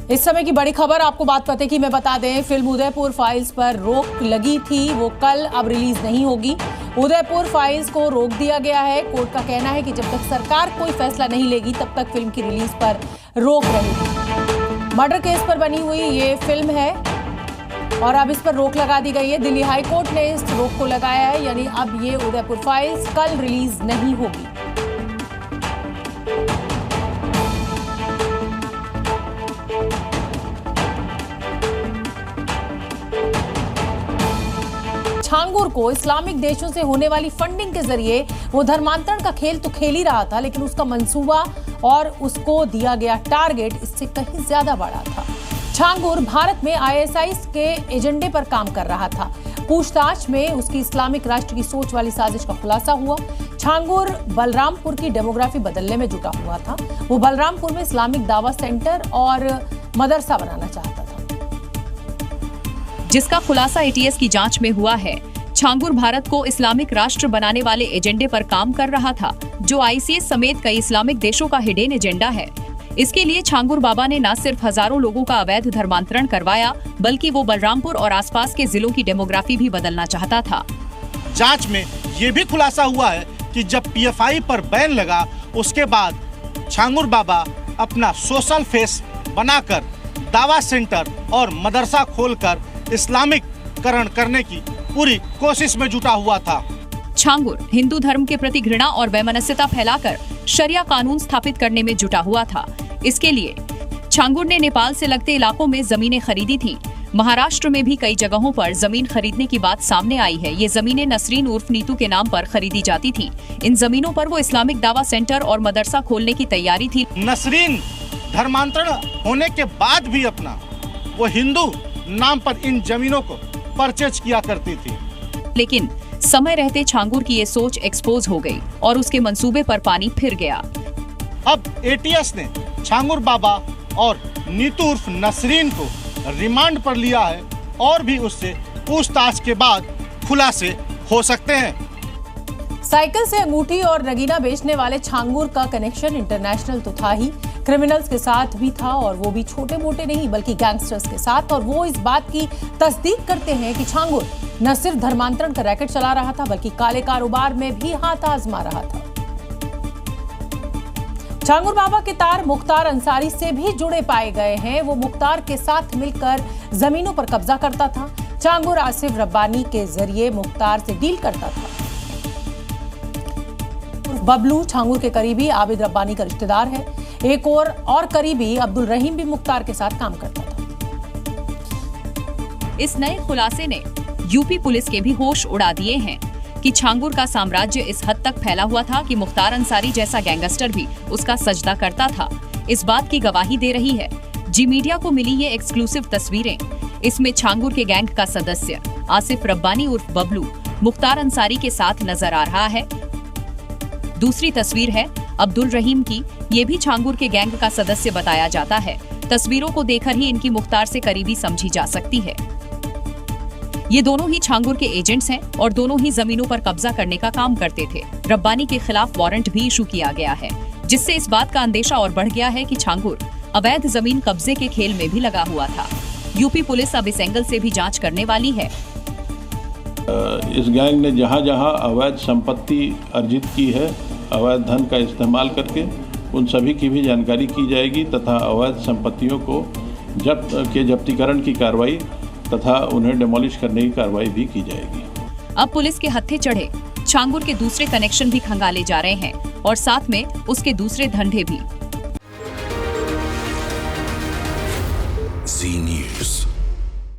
इस समय की बड़ी खबर आपको बात पते की मैं बता दें, फिल्म उदयपुर फाइल्स पर रोक लगी थी, वो कल अब रिलीज नहीं होगी। उदयपुर फाइल्स को रोक दिया गया है। कोर्ट का कहना है कि जब तक सरकार कोई फैसला नहीं लेगी तब तक फिल्म की रिलीज पर रोक रहेगी। मर्डर केस पर बनी हुई ये फिल्म है और अब इस पर रोक लगा दी गई है। दिल्ली हाई कोर्ट ने इस रोक को लगाया है, यानी अब ये उदयपुर फाइल्स कल रिलीज नहीं होगी। छांगुर को इस्लामिक देशों से होने वाली फंडिंग के जरिए वो धर्मांतरण का खेल तो खेल ही रहा था, लेकिन उसका मंसूबा और उसको दिया गया टारगेट इससे कहीं ज्यादा बड़ा था। छांगुर भारत में आईएसआई के एजेंडे पर काम कर रहा था। पूछताछ में उसकी इस्लामिक राष्ट्र की सोच वाली साजिश का खुलासा हुआ। छांगुर बलरामपुर की डेमोग्राफी बदलने में जुटा हुआ था। वो बलरामपुर में इस्लामिक दावा सेंटर और मदरसा बनाना चाहता था, जिसका खुलासा एटीएस की जांच में हुआ है। छांगुर भारत को इस्लामिक राष्ट्र बनाने वाले एजेंडे पर काम कर रहा था, जो आईसीस समेत कई इस्लामिक देशों का हिडन एजेंडा है। इसके लिए छांगुर बाबा ने न सिर्फ हजारों लोगों का अवैध धर्मांतरण करवाया, बल्कि वो बलरामपुर और आसपास के जिलों की डेमोग्राफी भी बदलना चाहता था। जांच में ये भी खुलासा हुआ है कि जब पीएफआई पर बैन लगा, उसके बाद छांगुर बाबा अपना सोशल फेस बनाकर दावा सेंटर और मदरसा खोलकर इस्लामिककरण करने की पूरी कोशिश में जुटा हुआ था। छांगुर हिंदू धर्म के प्रति घृणा और वैमनस्यता फैलाकर शरिया कानून स्थापित करने में जुटा हुआ था। इसके लिए छांगुर ने नेपाल से लगते इलाकों में जमीनें खरीदी थीं। महाराष्ट्र में भी कई जगहों पर जमीन खरीदने की बात सामने आई है। ये जमीनें नसरीन उर्फ नीतू के नाम पर खरीदी जाती थीं। इन जमीनों पर वो इस्लामिक दावा सेंटर और मदरसा खोलने की तैयारी थी। नसरीन धर्मांतरण होने के बाद भी अपना वो हिंदू नाम पर इन जमीनों को परचेज किया करती थी, लेकिन समय रहते छांगुर की ये सोच एक्सपोज हो गई और उसके मंसूबे पर पानी फिर गया। अब एटीएस ने छांगुर बाबा और नीतू उर्फ नसरीन को रिमांड पर लिया है और भी उससे पूछताछ के बाद खुलासे हो सकते हैं। साइकिल से अंगूठी और नगीना बेचने वाले छांगुर का कनेक्शन इंटरनेशनल तो था ही, क्रिमिनल्स के साथ भी था, और वो भी छोटे मोटे नहीं बल्कि गैंगस्टर्स के साथ। और वो इस बात की तस्दीक करते हैं कि छांगुर न सिर्फ धर्मांतरण का रैकेट चला रहा था, बल्कि काले कारोबार में भी हाथ आजमा रहा था। छांगुर बाबा के तार मुख्तार अंसारी से भी जुड़े पाए गए हैं। वो मुख्तार के साथ मिलकर जमीनों पर कब्जा करता था। छांगुर आसिफ रब्बानी के जरिए मुख्तार से डील करता था। बबलू छांगुर के करीबी आबिद रब्बानी का रिश्तेदार है। एक और करीबी अब्दुल रहीम भी मुख्तार के साथ काम करता था। इस नए खुलासे ने यूपी पुलिस के भी होश उड़ा दिए हैं कि छांगुर का साम्राज्य इस हद तक फैला हुआ था कि मुख्तार अंसारी जैसा गैंगस्टर भी उसका सजदा करता था। इस बात की गवाही दे रही है जी मीडिया को मिली ये एक्सक्लूसिव तस्वीरें। इसमें छांगुर के गैंग का सदस्य आसिफ रब्बानी उर्फ बबलू मुख्तार अंसारी के साथ नजर आ रहा है। दूसरी तस्वीर है अब्दुल रहीम की। ये भी छांगुर के गैंग का सदस्य बताया जाता है। तस्वीरों को देखकर ही इनकी मुख्तार से करीबी समझी जा सकती है। ये दोनों ही छांगुर के एजेंट्स हैं और दोनों ही जमीनों पर कब्जा करने का काम करते थे। रब्बानी के खिलाफ वारंट भी इशू किया गया है, जिससे इस बात का अंदेशा और बढ़ गया है कि छांगुर अवैध जमीन कब्जे के खेल में भी लगा हुआ था। यूपी पुलिस अब इस एंगल से भी जांच करने वाली है। इस गैंग ने जहां जहां अवैध संपत्ति अर्जित की है, अवैध धन का इस्तेमाल करके, उन सभी की भी जानकारी की जाएगी तथा अवैध संपत्तियों को जब्तीकरण की कार्रवाई तथा उन्हें डिमोलिश करने की कार्रवाई भी की जाएगी। अब पुलिस के हत्थे चढ़े छांगुर के दूसरे कनेक्शन भी खंगाले जा रहे हैं और साथ में उसके दूसरे धंधे भी। जी न्यूज़।